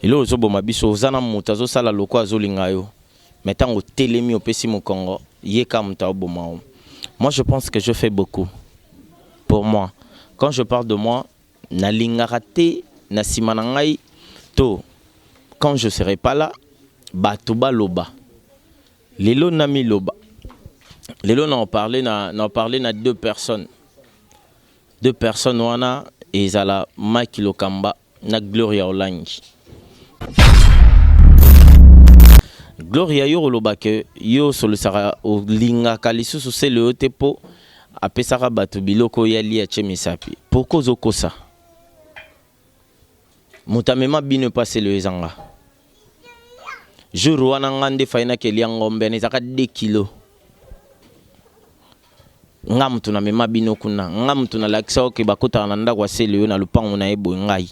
Et là, ozo boma biso ozana muta zo sala loko azolinga yo. Mettant au télémi au pesi mo Congo, yeka muta boma. Moi je pense que je fais beaucoup. Pour moi, quand je parle de moi, na lingarate na simanangai to quand je serai pas là, batuba loba. Lelo nami loba. Lelo n'a parlé na deux personnes. Deux personnes wana ezala Mike Lokamba na Gloria Olangi. Gloria yo loba ke yo solo sara o linga kalisusu se le otepo apesaka batu biloko ya lia chemisapi. Pourquoi zokosa? Mutamema bino passé le ezanga. Jour wana ngande faina ke lia ngombe nezaka 2 kilos. Ngam tuna mema bino kuna ngam tuna laksa ke bakota na ndakwa se le na lupango na ebo ngai.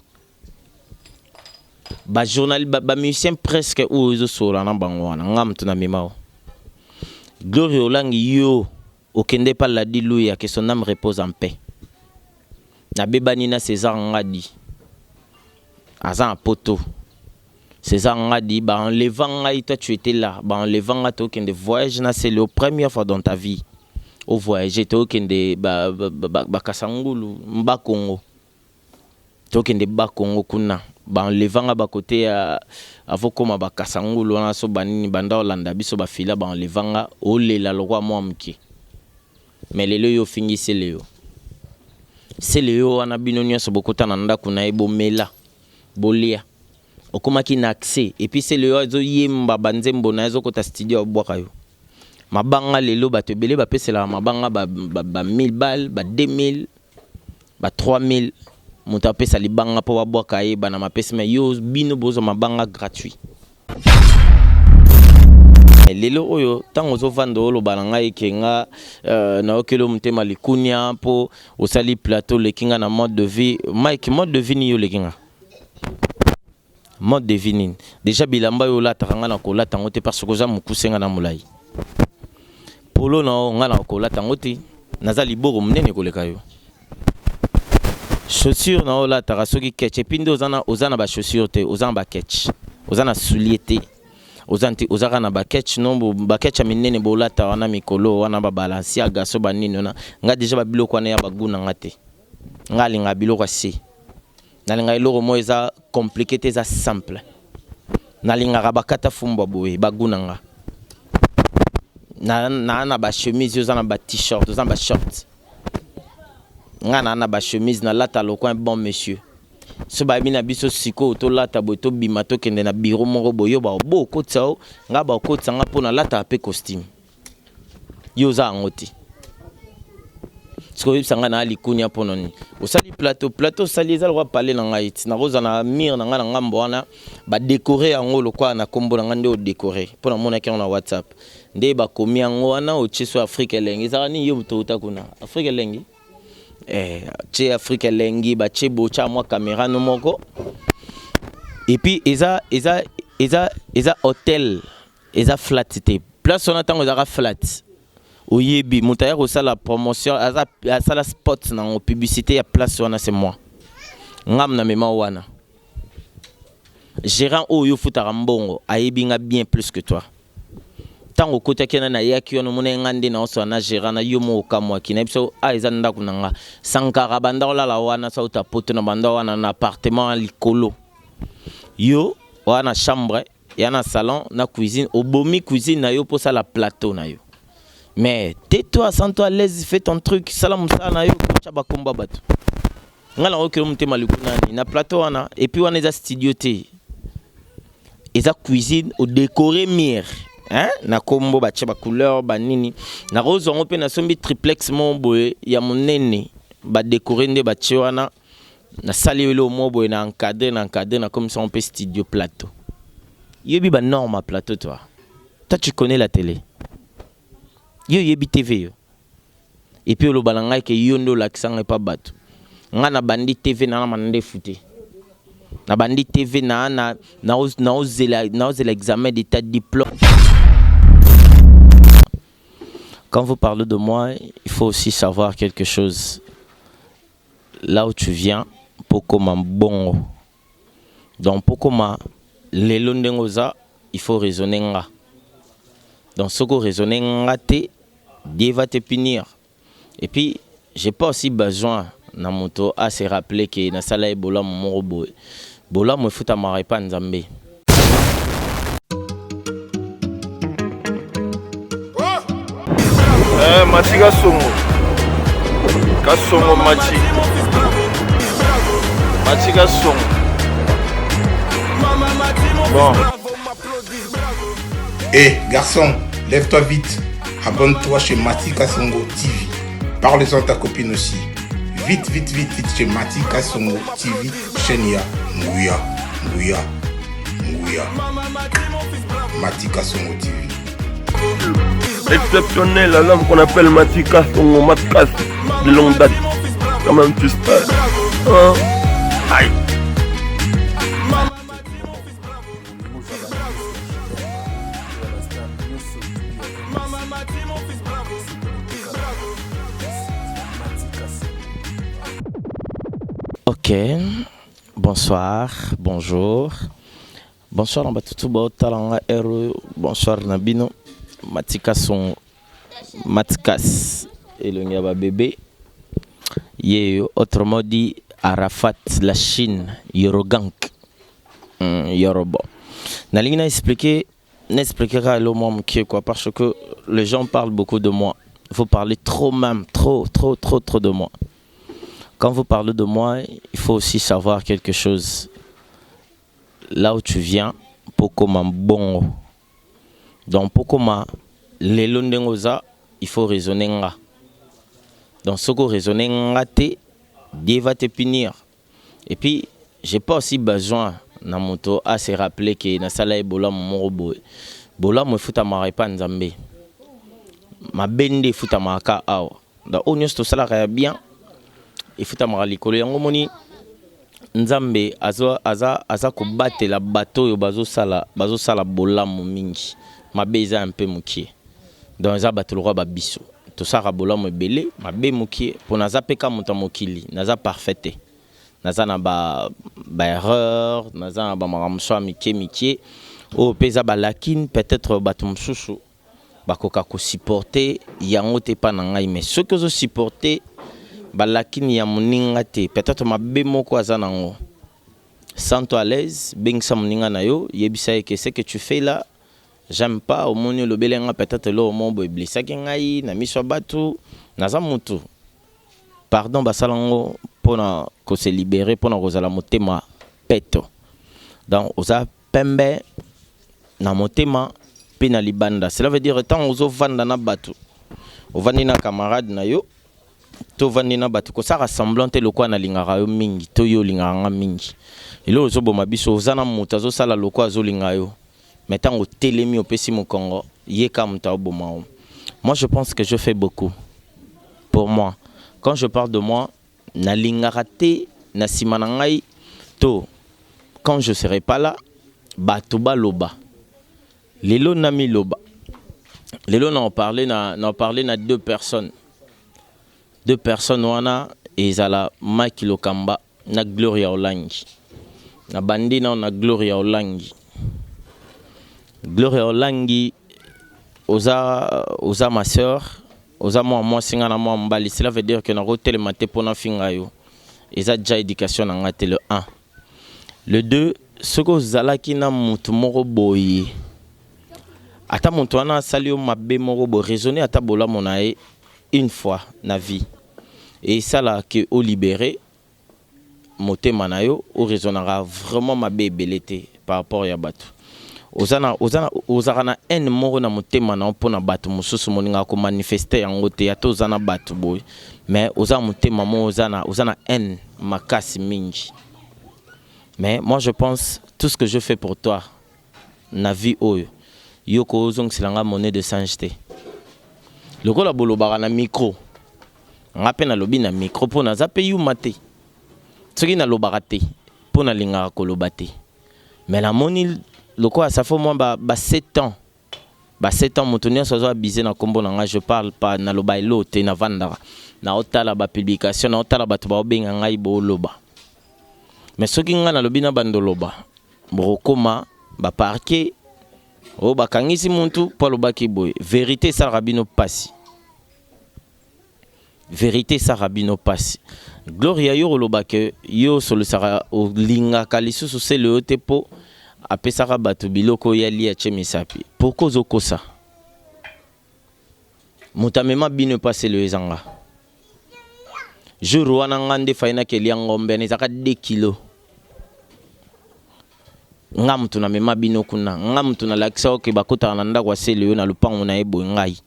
Ba journal ba musicien presque ou zo sora na bango wana ngam tuna mema. Gloria Olangi yo okende pa la diluya que son âme repose en paix. Na bebani na César ngadi. Azan poto. César ngadi ba enlevant ngai toi tu étais là, ba enlevant nga to kende voyage na c'est la première fois dans ta vie. Au voyage to kende ba kasangulu mba Congo. To kende ba Congo kuna. Ba enlevant nga ba côté avokoma ba kasangulu na so banini banda Olanda biso ba fila ba enlevant nga olela lokwa mwamki. Mais les yo fingi c'est les yo. C'est les yo wana bino nyonso bokota na ndako na ebo mela. Bolia. Okomaki na accès et puis c'est les yo zo yemba banzembo na zo kota studio obwaka yo. Mabanga lelo bato belé ba pesela mabanga ba 1000 balles, ba 2000, ba 3000. Muta pesa libanga po wabwaka ye bana mapesa me yo bino bozo mabanga gratuit. Lelo oyo tango zo vando lo balanga ikenga na okelo mtema likunya po osali plateau lekinga na mode de vie. Mike mode de vie ni yo lekinga. Mode de vie nini. Déjà bilamba yo la taranga na kola tango te parce que za mukusenga na mulai. Polo na nga na kola tango te nazali boro mnene koleka yo. Chaussures na la tarasoki ketch pindo ozana ba chaussures te ozana ba ketch. Ozana soulier te. Ozanti ozaka na baketch nombo baketch minene bolata wana mikolo wana ba Balenciaga so banini na nga déjà ba biloko na ya baguna ngate ngali nga biloko si nalinga iloko mo eza compliqué te za simple nalinga bakata fumba boye baguna nga na ba chemise ozana ba t-shirt ozana ba short nga na ba chemise na lata loko un bon monsieur. So ba bina biso siko to lata boto bima to kende na bureau moko boyo ba bo kotsa nga ba kotsa nga pona lata pe costume yo za ngoti siko yipsanga na likunya pononi osali plateau sali za lwa parler na ngai na roza na mire na nga na ngambo wana ba décorer yango lokwa na kombo na nga nde o décorer pona mona ki na WhatsApp nde ba komi yango wana o tcheso Afrique lengi za ni yo to utakuna Afrique lengi chez Afrique lengi ba chez bocha moi caméra no moko et puis eza hôtel eza flat te place on attend eza flat oyebi mutaya ko sala promotion eza sala spot na publicité ya place wana c'est moi ngam na mema wana gérant oyo futara mbongo ayebi nga bien plus que toi. Tango kota kena na yaki ono mona ngande na oso na gérant na yomo kamwa kina biso aiza ndako nanga sankara banda la wana sa uta poto na banda wana na appartement likolo yo wana chambre yana salon na cuisine obomi cuisine na yo pour ça la plateau na yo mais tais-toi sens-toi à l'aise fais ton truc salam ça na yo cha bakomba bato ngala okelo mtema likuna na plateau wana et puis wana eza studio te eza cuisine au décorer mire. Hein na kombo ba tche ba couleur ba nini na rose on pe na sombi triplex mon boy ya monene ba décorer nde ba tche wana na sali le mo boy na encadrer na comme ça on peut studio plateau yebi ba normal plateau toi tu connais la télé yo yebi TV yo et puis lo balanga ke yondo l'accent et pas bato nga na bandi TV na mande fouté na bandi TV na l'examen d'état de diplôme. Quand vous parlez de moi, il faut aussi savoir quelque chose. Là où tu viens, Pokoma bon. Donc Pokoma lelo ndengoza, il faut raisonner nga. Donc ce que raisonner nga te, Dieu va te punir. Et puis j'ai pas aussi besoin na moto à se rappeler que na sala ebola mon boy. Bola mo futa mara pa nzambe. Mati Kasongo. Kasongo Mati. Mati Kasongo. Bon. Garçon, lève-toi vite. Abonne-toi chez Mati Kasongo TV. Parle-en à ta copine aussi. Vite chez Mati Kasongo TV. Chaîne ya Nguya. Mati Kasongo TV. Exceptionnel, l'homme qu'on appelle Mati Kasongo, Matkas, de longue date. Quand même, tu sais. Hein? Aïe. Ok, bonsoir, bonjour. Bonsoir Nambatutu Talanga Ero, bonsoir Nabino, Matikas et le Nyaba bébé. Autrement dit, Arafat, la Chine, Yorogank, Yorobo. Nalina expliquer le mot quoi, parce que les gens parlent beaucoup de moi. Vous parlez trop même, trop de moi. Quand vous parlez de moi, il faut aussi savoir quelque chose. Là où tu viens, Pokoma bon. Donc Pokoma, les Londengoza, il faut raisonner nga. Donc ce que raisonner nga te, Dieu va te punir. Et puis, j'ai pas aussi besoin na moto à se rappeler que na sala ebola mon boy. Bola mo futa mara pa nzambe. Ma bende futa maka awa. Da onyos to sala kaya bien. Il faut amara likolo yango moni nzambe aza ko batela bato yo bazo sala bolamu mingi mabeza un peu mukie donc za bato roi babiso to sala bolamu ebele mabe mukie pour naza peka muta mokili naza parfaite naza na ba erreur naza na ba maramso mikie o peza balakine peut-être bato msusu bakoka ko supporter yango te pa na ngai mais ce que je supporter balakini ya muninga te peut-être mabe moko azanango sens-toi à l'aise bengsa muninga na yo yebisa que ce que tu fais là j'aime pas au moni le belenga peut-être lo mombo iblisa ngai na miso batu naza mutu pardon basalango pona ko se libérer pona kozala motema peto donc oza pembe na motema pe na libanda cela veut dire tant ozo vanda na batu ovandi na camarade na yo to vandina batu ko sa rassemblant te lokwa na lingara yo mingi to yo lingara mingi ilo ozo boma biso ozana muta zo sala lokwa zo linga yo metango telemi opesi mo Congo yeka muta oboma. Moi je pense que je fais beaucoup pour moi. Quand je parle de moi na lingara te na simana ngai to quand je serai pas là batu ba loba lelo na mi loba lelo na parler na deux personnes wana ezala Mike Lokamba na Gloria Olangi na bandina na Gloria Olangi oza ma sœur oza moi singa na moi mbali cela veut dire que na hotel maté pona finga yo eza déjà éducation na ngate le 1 le 2 ce que zalaki na mutu moko boye ata mutu wana sali yo mabe moko bo raisonner ata bola monae une fois na vie et ça là que au libéré motema na yo o raisonnera vraiment ma bébélité par rapport à batu ozana na en moko na motema na pona batu mususu moninga ko manifester yango te ata ozana batu boy mais oza motema mo ozana en makasi mingi. Mais moi je pense tout ce que je fais pour toi na vie oyo yoko ozong silanga monnaie de sainteté lokola bolobaka na micro ngape na lobi na micro pona zape yu mate soki na lobaka te pona lingaka koloba te mais la moni lokola ça fait moins ba 7 ans ba 7 ans moto nyonso azo abusé na kombo na nga je parle pas na loba elo te na vandaka na otala ba publication na otala bato ba obenga ngai bo loba mais soki nga na lobi na bandoloba bokoma ba parquet o ba kangisi muntu polo baki boy vérité ça rabino passi vérité ça rabino passi gloria yo lo bake yo solo sara o linga kalisusu c'est le tepo apesaka bato biloko ya lia chemisapi pourquoi zokosa mutamema bino passer le ezanga jour wana ngande faina ke lia ngombe ne zaka 2 kilos ngam tuna mema bino kuna ngam tuna lakisa oke bakota na ndako asele na lupango na ebo ngai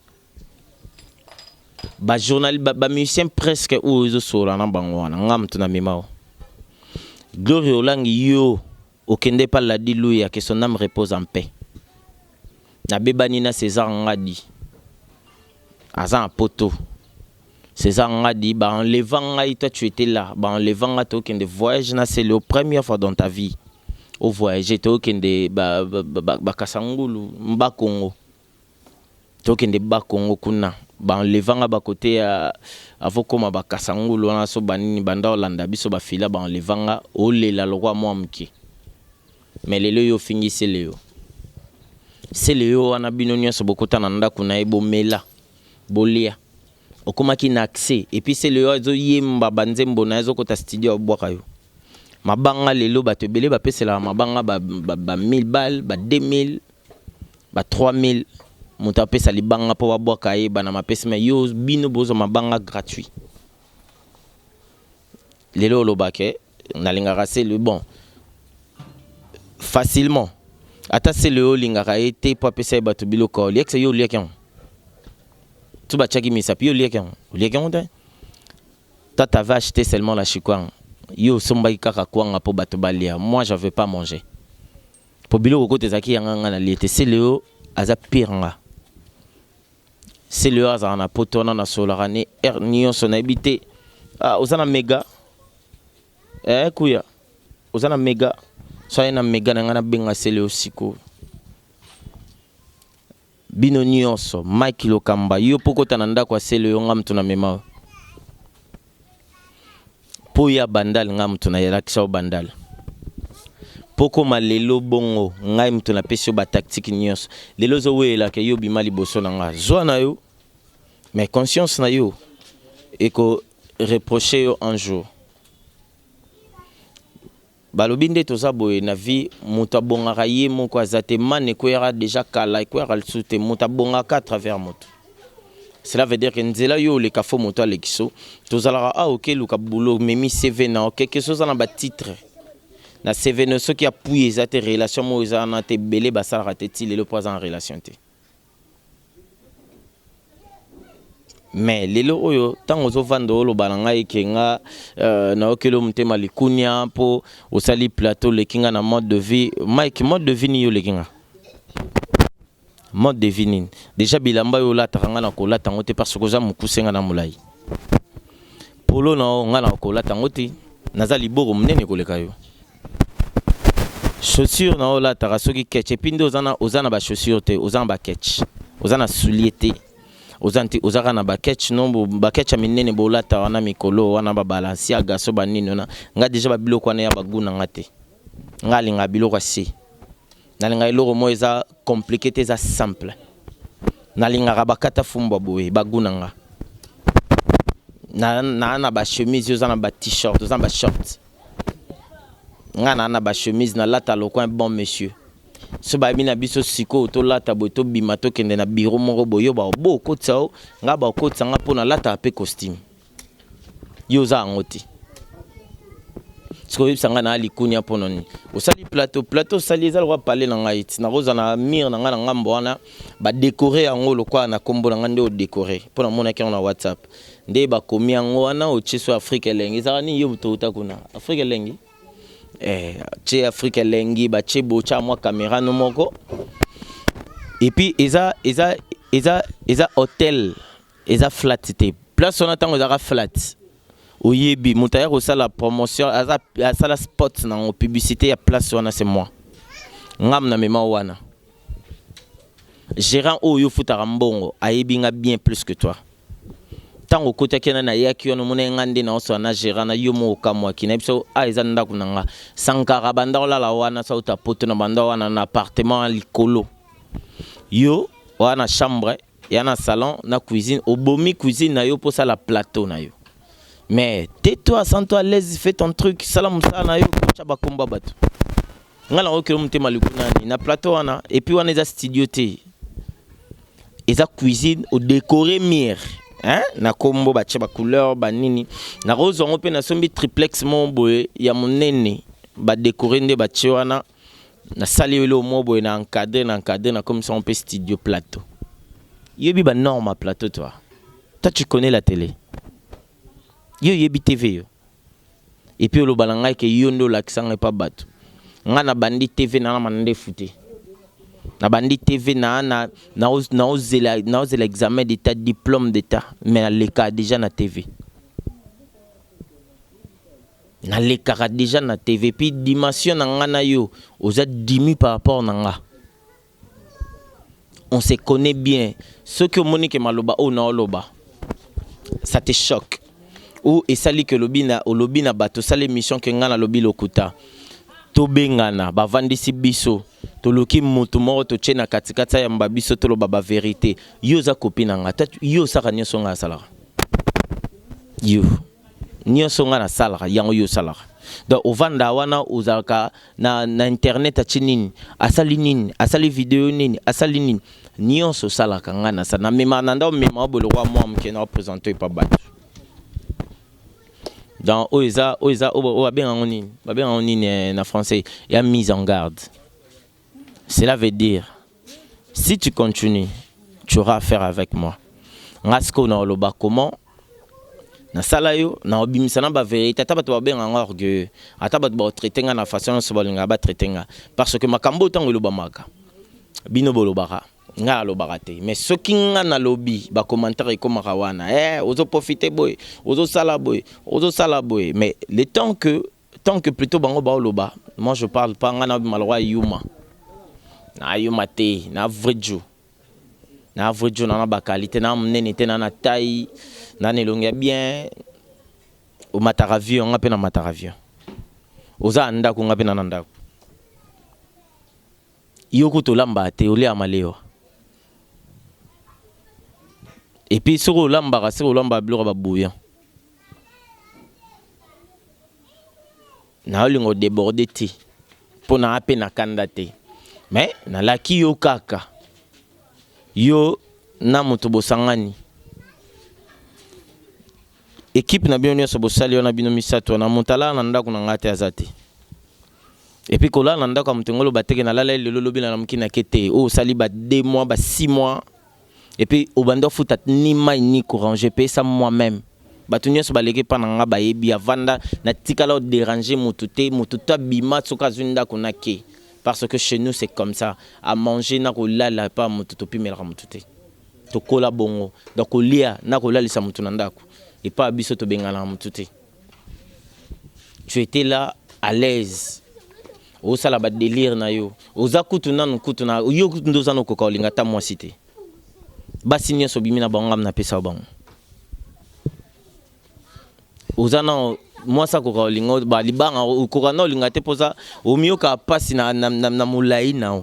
ba journal ba musicien presque ou zo sora na bango wana ngam tuna mema glory olangi yo okende pa la diluya que son âme repose en paix na bebani na César ngadi azan poto César ngadi ba enlevant ngai toi tu étais là ba enlevant nga to kende voyage na c'est la première fois dans ta vie au voyage to kende ba kasangulu mba Congo to kende ba Congo kuna ba enlevant nga ba côté avokoma ba kasangulu na so banini banda Olanda biso ba fila ba enlevant nga olela lokwa mwamki mais lelo yo fingisi leo c'est leo wana bino nyonso bokota na ndako na ebo mela bolia okomaki na accès et puis c'est leo zo yemba banzembo na zo kota studio obwaka yo mabanga lelo bato ebele bapesela mabanga ba 1000 balles ba 2000 ba 3000 muta pesa libanga po babwaka ye bana mapesa mais yo bino bozo mabanga gratuit lelo lobake nalingaka c'est le bon facilement ata c'est le lingaka été pour pesa bato biloko liek yo liek yon tu ba chaki misapi yo liek yon tata va acheter seulement la chikwang yo somba kaka kwanga po bato balia moi je veux pas manger po biloko kote zaki yanga na liete c'est le aza piranga c'est le aza na potona na solarane nion son habité ozana mega kuya ozana mega soyez na mega na ngana benga sele osiko bino nyonso Mike Lokamba yo poko tananda kwa sele yo ngam tuna mema po ya bandal ngam tuna yelakisa bandal poko malelo bongo ngai mtuna pesio ba tactique nyonso lelo zo wela ke yo bimali boso na nga zo na yo mais conscience na yo eko reprocher yo un jour balobinde toza boye na vie muta bongaka ye moko azate mane ko era déjà kala ko era sute muta bongaka à travers moto cela veut dire que nzela yo le kafo moto alekiso tozala ok luka boulot memi CV na quelque chose na ba titre na CV no so ki appuyer ezate relation mo ezana te belé basala te ti le poison en relation te mais lelo oyo tango zo vando lo balanga ikenga na okelo mtema likunya po osali plateau lekinga na mode de vie Mike mode de vie ni yo lekinga mode de vie ni déjà bilamba yo la taranga na kola tango te parce que za mukusenga na mulai polo na nga na kola tango te nazali boro mnene koleka yo chaussure na ola tarasoki ketch pindo ozana ba chaussure te ozana ba ketch ozana soulier te ozanti ozaka na baketch nombo baketch minene bolata wana mikolo wana ba Balenciaga so banino na nga déjà ba biloko na ya baguna ngate ngali nga biloko si nalinga iloko mo eza compliqué te za simple nalinga bakata fumba boye baguna nga na ba chemise ozana ba t-shirt ozana ba short nga na ba chemise na lata loko un bon monsieur so ba bina biso siko to lata boy to bima to kende na bureau moko boyo ba bo ko tsao nga ba ko tsanga pona lata pe costume yo za ngoti siko sanga na likunya pononi osali plateau sali za lwa parler na ngai na roza na mir na nga na ngambo wana ba décorer yango lokwa na kombo na ngande o décorer pona mona ki na WhatsApp nde ba komi yango wana o chiso Afrique lengi za ni yo to utakuna Afrique lengi chez Afrique lengi ba che bocha moi caméra no moko et puis eza hôtel eza flat te place on attend eza flat oyebi mutaya ko sala promotion eza sala spot na publicité ya place wana c'est moi ngam na mema wana gérant oyo futara mbongo ayebi nga bien plus que toi tango kota kena na yaki ono mona ngande na oso na gérant na yomo kamwa kina biso aiza ndako nanga sankara banda la wana sa uta poto na banda wana na appartement likolo yo wana chambre yana salon na cuisine obomi cuisine na yo pour ça la plateau na yo mais tais-toi sens-toi à l'aise fais ton truc salam ça na yo cha ba komba bato ngala okelo mutema likunani na plateau wana et puis wana eza studio te eza cuisine au décorer mire hein na kombo ba tcha ba couleur ba nini na rose on pe na sombi triplex mon boy ya monene ba décorer nde ba tcha wana na sali le mo boy na encadrer na comme ça on peut studio plateau yebi ba norme plateau toi tu connais la télé yo yebi TV yo et puis le balanga ke yondo l'accent est pas bateau nga na bandi TV na manande fouté na bandi TV na l'examen d'état diplôme d'état mais le cas déjà na TV na le cas déjà na TV puis dimension na nga na yo oza dimi par rapport na nga on se connaît bien ce que Monique maloba o na oloba ça te choque ou et sali que lobby na bato ça l'émission que nga na lobby lokuta to bengana ba vandisi biso to loki moto moko to tchena katikata ya mbabiso to lo baba vérité yo za copine nga yo saka nyoso nga sala yo nyoso nga na sala yango yo sala donc ovanda wana uzaka na internet achinini asali video nini asali nini nyoso sala kanga na sana mema nanda mema bolo kwa moi mkena représenter pas bat dans oiza bien en ligne na français il y a mise en garde. Cela veut dire si tu continues tu auras affaire avec moi ngasko na loba comment na salayo na obimisa na ba vérité tabato ba bien en orgueil atabato ba traiter nga na façon so balinga ba traiter nga parce que makambo tango loba maka bino bolobaka nga lobaka te mais ce qui nga na lobby ba commentaire comme rawana ozo profiter boy ozo sala boy mais le temps que plutôt bango ba loba moi je parle pas nga na malwa yuma na yuma te na vrai jour na ba qualité na mnene te na taille na nelonga bien o mataravio nga pe na mataravio oza ndako nga pe na ndako yoko to lamba te ole amalewa et puis sur lamba blora ba bouillant na olingo déborder ti pona ape na kandate mais na laki yo kaka yo na moto bosangani équipe na bino nyonso bosali na bino misato na montala na ndako na ngate azate et puis kola na ndako mutengolo bateke na lala lelo lobina na mukina kete o sali ba 2 mois ba 6 mois et puis au bando futa ni mai ni courant je paye ça moi-même batu nyonso baleke pa na nga ba yebi avanda na tikala déranger mututa bima tsoka zunda konake parce que chez nous c'est comme ça à manger na kolala pa mututo pimela mutute to kola bongo donc olia na kolalisa mutu na ndako et pas biso to bengala mutute tu étais là à l'aise o sala ba délire na yo oza kutu na yo ndoza no koka olinga ta moi cité basi nyonso bimina bangam na pesa bango oza na moi ça koka olinga ba libanga koka na olinga te poza o mioka pasi na mulai na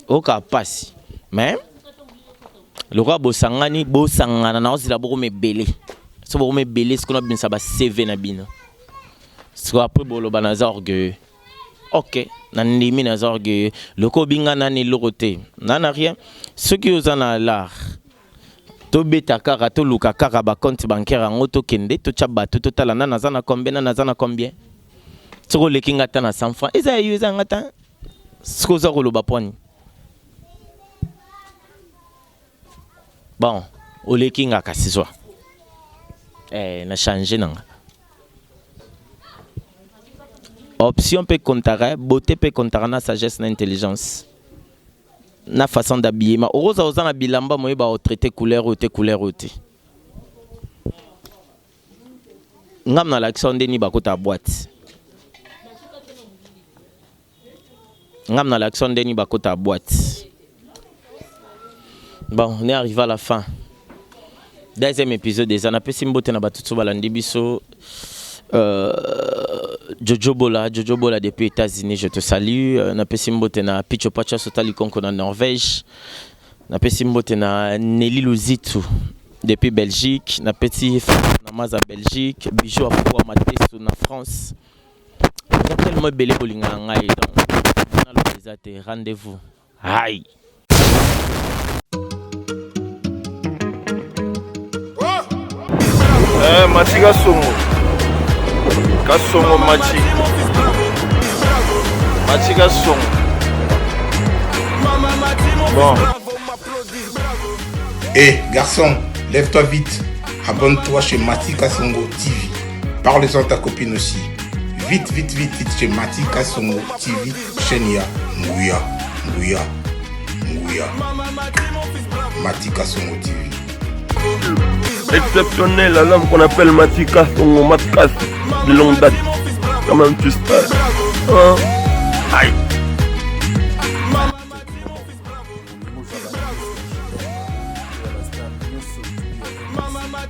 o ka pasi mais le roi bosangana na osila boko mebele so boko mebele ce qu'on a bien ça ba CV na bino so après bolo banaza orgueil ok na ndimi na orgueil le ko binga na ni loroté na rien ceux qui osent na l'art to beta kaka to luka kaka ba compte bancaire ngo to kende to chaba to tala na nazana combien so le kinga ta na 100 francs eza yuza ngata sko za ko lo ba poni bon au lekinga kasiswa na changer nanga option peut contraire beauté peut contraire na sagesse na intelligence na façon d'habiller ma rosa oza na bilamba moye ba traiter couleur ou te ngam na l'action deni ba kota boîte Bon, on est arrivé à la fin. Deuxième épisode des Anapesi Mbote na Batutsu balandi biso. Jojo Bola depuis États-Unis, je te salue. Napesi Mbote na Picho Pacha Sotali Konko na Norvège. Napesi Mbote na Nelly Luzitu depuis Belgique. Napesi na Maza Belgique. Bijou Afro Matesu na France. C'est tellement belé bolinga ngai donc. Na localisate rendez-vous. Aïe. Machi Kasongo Machi Kasongo. Bon. Garçon, lève-toi vite. Abonne-toi chez Mati Kasongo TV. Parle-en à ta copine aussi. Vite chez Mati Kasongo TV. Chaîne ya Nguya. Mati Kasongo TV. Exceptionnel, l'homme qu'on appelle Matika, son Matkas de longue date. Comment tu sais? Aïe. Mama